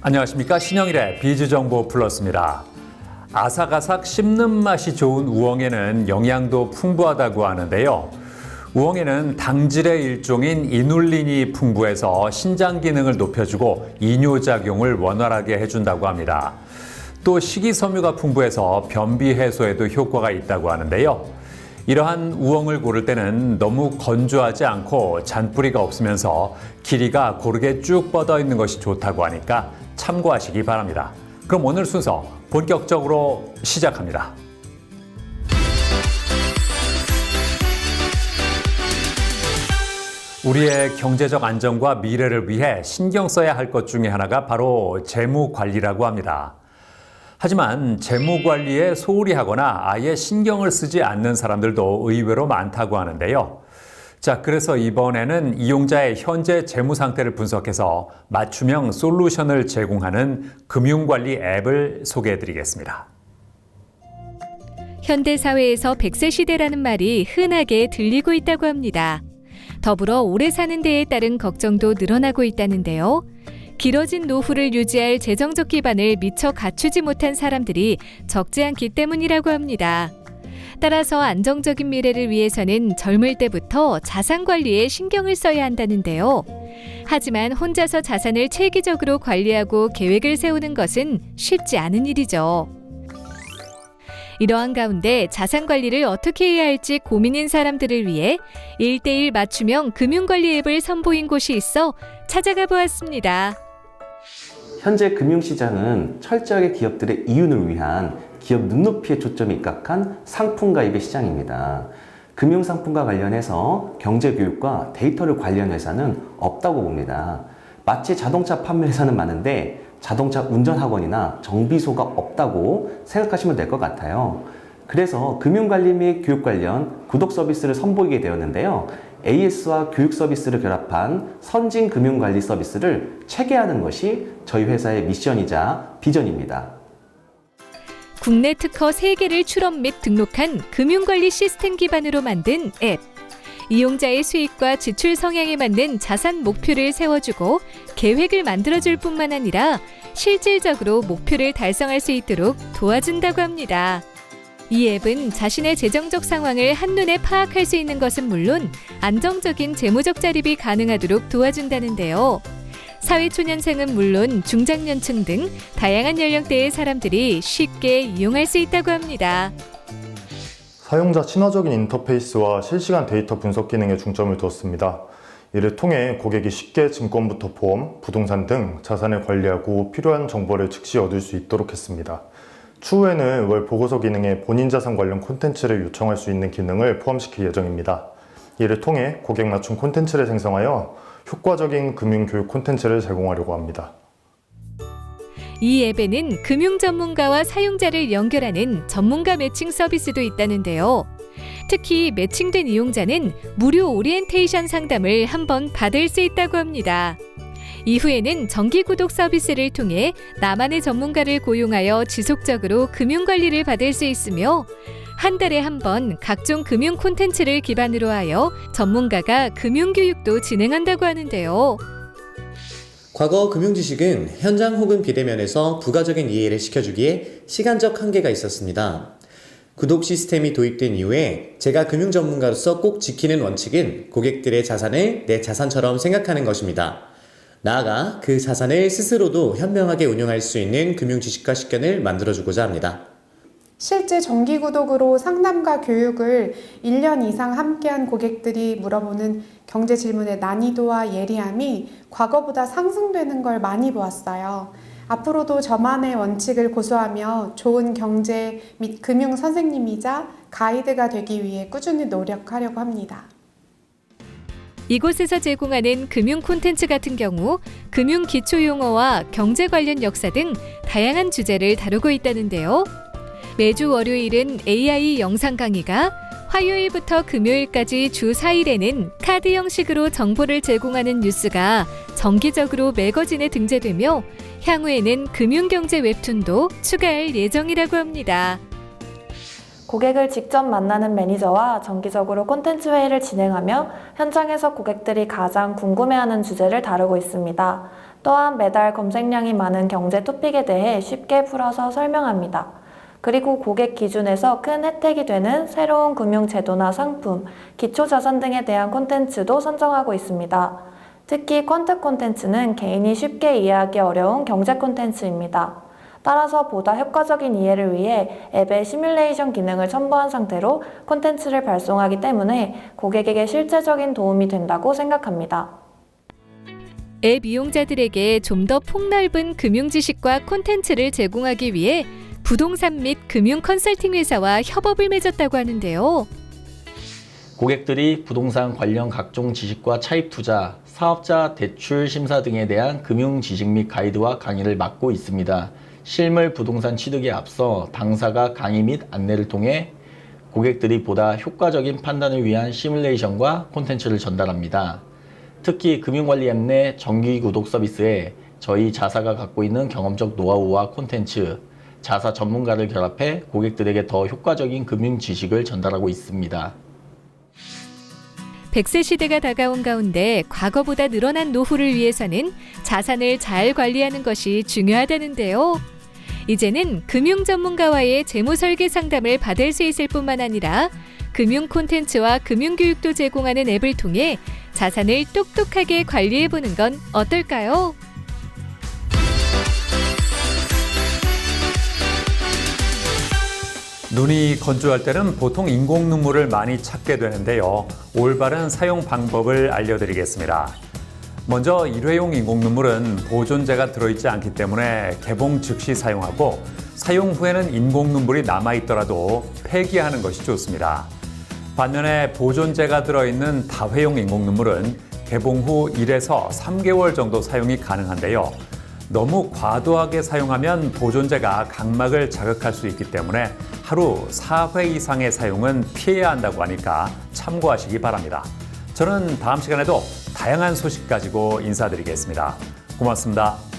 안녕하십니까. 신영일의 비즈정보 플러스입니다. 아삭아삭 씹는 맛이 좋은 우엉에는 영양도 풍부하다고 하는데요. 우엉에는 당질의 일종인 이눌린이 풍부해서 신장 기능을 높여주고 이뇨작용을 원활하게 해준다고 합니다. 또 식이섬유가 풍부해서 변비 해소에도 효과가 있다고 하는데요. 이러한 우엉을 고를 때는 너무 건조하지 않고 잔뿌리가 없으면서 길이가 고르게 쭉 뻗어 있는 것이 좋다고 하니까 참고하시기 바랍니다. 그럼 오늘 순서 본격적으로 시작합니다. 우리의 경제적 안정과 미래를 위해 신경 써야 할 것 중에 하나가 바로 재무 관리라고 합니다. 하지만 재무 관리에 소홀히 하거나 아예 신경을 쓰지 않는 사람들도 의외로 많다고 하는데요. 자, 그래서 이번에는 이용자의 현재 재무 상태를 분석해서 맞춤형 솔루션을 제공하는 금융관리 앱을 소개해 드리겠습니다. 현대 사회에서 100세 시대라는 말이 흔하게 들리고 있다고 합니다. 더불어 오래 사는 데에 따른 걱정도 늘어나고 있다는데요. 길어진 노후를 유지할 재정적 기반을 미처 갖추지 못한 사람들이 적지 않기 때문이라고 합니다. 따라서 안정적인 미래를 위해서는 젊을 때부터 자산 관리에 신경을 써야 한다는데요. 하지만 혼자서 자산을 체계적으로 관리하고 계획을 세우는 것은 쉽지 않은 일이죠. 이러한 가운데 자산 관리를 어떻게 해야 할지 고민인 사람들을 위해 1:1 맞춤형 금융관리 앱을 선보인 곳이 있어 찾아가 보았습니다. 현재 금융시장은 철저하게 기업들의 이윤을 위한 기업 눈높이에 초점이 입각한 상품 가입의 시장입니다. 금융상품과 관련해서 경제교육과 데이터를 관리하는 회사는 없다고 봅니다. 마치 자동차 판매 회사는 많은데 자동차 운전학원이나 정비소가 없다고 생각하시면 될 것 같아요. 그래서 금융관리 및 교육 관련 구독 서비스를 선보이게 되었는데요. AS와 교육 서비스를 결합한 선진 금융관리 서비스를 체계하는 것이 저희 회사의 미션이자 비전입니다. 국내 특허 3개를 출원 및 등록한 금융관리 시스템 기반으로 만든 앱. 이용자의 수익과 지출 성향에 맞는 자산 목표를 세워주고 계획을 만들어줄 뿐만 아니라 실질적으로 목표를 달성할 수 있도록 도와준다고 합니다. 이 앱은 자신의 재정적 상황을 한눈에 파악할 수 있는 것은 물론 안정적인 재무적 자립이 가능하도록 도와준다는데요. 사회초년생은 물론 중장년층 등 다양한 연령대의 사람들이 쉽게 이용할 수 있다고 합니다. 사용자 친화적인 인터페이스와 실시간 데이터 분석 기능에 중점을 두었습니다. 이를 통해 고객이 쉽게 증권부터 보험, 부동산 등 자산을 관리하고 필요한 정보를 즉시 얻을 수 있도록 했습니다. 추후에는 월 보고서 기능에 본인 자산 관련 콘텐츠를 요청할 수 있는 기능을 포함시킬 예정입니다. 이를 통해 고객 맞춤 콘텐츠를 생성하여 효과적인 금융교육 콘텐츠를 제공하려고 합니다. 이 앱에는 금융 전문가와 사용자를 연결하는 전문가 매칭 서비스도 있다는데요. 특히 매칭된 이용자는 무료 오리엔테이션 상담을 한번 받을 수 있다고 합니다. 이후에는 정기 구독 서비스를 통해 나만의 전문가를 고용하여 지속적으로 금융관리를 받을 수 있으며 한 달에 한 번 각종 금융 콘텐츠를 기반으로 하여 전문가가 금융교육도 진행한다고 하는데요. 과거 금융지식은 현장 혹은 비대면에서 부가적인 이해를 시켜주기에 시간적 한계가 있었습니다. 구독 시스템이 도입된 이후에 제가 금융 전문가로서 꼭 지키는 원칙은 고객들의 자산을 내 자산처럼 생각하는 것입니다. 나아가 그 자산을 스스로도 현명하게 운용할 수 있는 금융지식과 식견을 만들어주고자 합니다. 실제 정기 구독으로 상담과 교육을 1년 이상 함께한 고객들이 물어보는 경제 질문의 난이도와 예리함이 과거보다 상승되는 걸 많이 보았어요. 앞으로도 저만의 원칙을 고수하며 좋은 경제 및 금융 선생님이자 가이드가 되기 위해 꾸준히 노력하려고 합니다. 이곳에서 제공하는 금융 콘텐츠 같은 경우 금융 기초 용어와 경제 관련 역사 등 다양한 주제를 다루고 있다는데요. 매주 월요일은 AI 영상 강의가, 화요일부터 금요일까지 주 4일에는 카드 형식으로 정보를 제공하는 뉴스가 정기적으로 매거진에 등재되며 향후에는 금융경제 웹툰도 추가할 예정이라고 합니다. 고객을 직접 만나는 매니저와 정기적으로 콘텐츠 회의를 진행하며 현장에서 고객들이 가장 궁금해하는 주제를 다루고 있습니다. 또한 매달 검색량이 많은 경제 토픽에 대해 쉽게 풀어서 설명합니다. 그리고 고객 기준에서 큰 혜택이 되는 새로운 금융제도나 상품, 기초자산 등에 대한 콘텐츠도 선정하고 있습니다. 특히 퀀트 콘텐츠는 개인이 쉽게 이해하기 어려운 경제 콘텐츠입니다. 따라서 보다 효과적인 이해를 위해 앱에 시뮬레이션 기능을 첨부한 상태로 콘텐츠를 발송하기 때문에 고객에게 실제적인 도움이 된다고 생각합니다. 앱 이용자들에게 좀 더 폭넓은 금융 지식과 콘텐츠를 제공하기 위해 부동산 및 금융 컨설팅 회사와 협업을 맺었다고 하는데요. 고객들이 부동산 관련 각종 지식과 차입 투자, 사업자 대출 심사 등에 대한 금융 지식 및 가이드와 강의를 맡고 있습니다. 실물 부동산 취득에 앞서 당사가 강의 및 안내를 통해 고객들이 보다 효과적인 판단을 위한 시뮬레이션과 콘텐츠를 전달합니다. 특히 금융관리 앱 내 정기 구독 서비스에 저희 자사가 갖고 있는 경험적 노하우와 콘텐츠, 자사 전문가를 결합해 고객들에게 더 효과적인 금융 지식을 전달하고 있습니다. 100세 시대가 다가온 가운데 과거보다 늘어난 노후를 위해서는 자산을 잘 관리하는 것이 중요하다는데요. 이제는 금융 전문가와의 재무 설계 상담을 받을 수 있을 뿐만 아니라 금융 콘텐츠와 금융 교육도 제공하는 앱을 통해 자산을 똑똑하게 관리해보는 건 어떨까요? 눈이 건조할 때는 보통 인공 눈물을 많이 찾게 되는데요. 올바른 사용 방법을 알려드리겠습니다. 먼저 일회용 인공 눈물은 보존제가 들어있지 않기 때문에 개봉 즉시 사용하고 사용 후에는 인공 눈물이 남아있더라도 폐기하는 것이 좋습니다. 반면에 보존제가 들어있는 다회용 인공 눈물은 개봉 후 1에서 3개월 정도 사용이 가능한데요. 너무 과도하게 사용하면 보존제가 각막을 자극할 수 있기 때문에 하루 4회 이상의 사용은 피해야 한다고 하니까 참고하시기 바랍니다. 저는 다음 시간에도 다양한 소식 가지고 인사드리겠습니다. 고맙습니다.